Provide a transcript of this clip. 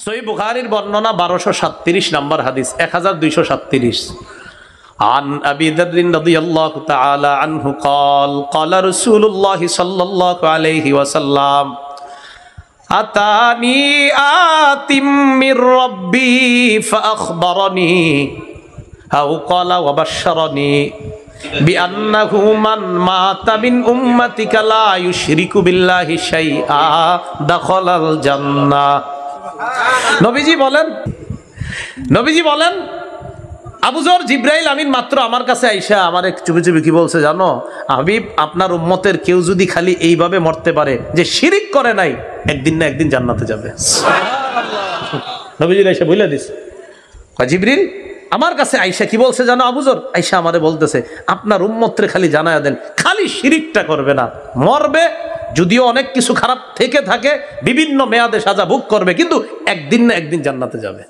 সহিহ বুখারীর বর্ণনা 1237 নম্বর হাদিস 1237 عن أبي ذر رضي الله تعالى عنه قال قال رسول الله صلى الله عليه وسلم أتاني آت من ربي فأخبرني أو قال وبشرني بأنه من مات من أمتك لا يشرك بالله شيئا دخل الجنة নবীজি বলেন আবু যর জিবরাইল আমিন মাত্র আমার কাছে আইসা আমার এক চুপি চুপি কি বলছে জানো, হাবিব আপনার উম্মতের কেউ যদি খালি এইভাবে মরতে পারে যে শিরিক করে নাই, একদিন না একদিন জান্নাতে যাবে। নবীজি আইসা বলে দিস, জিবরিল আমার কাছে আইসা কি বলছে জানো আবু যর, আইসা আমারে বলতেছে আপনার উম্মতরে খালি জানায়া দেন খালি শিরিকটা করবে না, মরবে যদিও অনেক কিছু খারাপ থেকে থাকে, বিভিন্ন মেয়াদে সাজা ভোগ করবে, কিন্তু একদিন না একদিন জান্নাতে যাবে।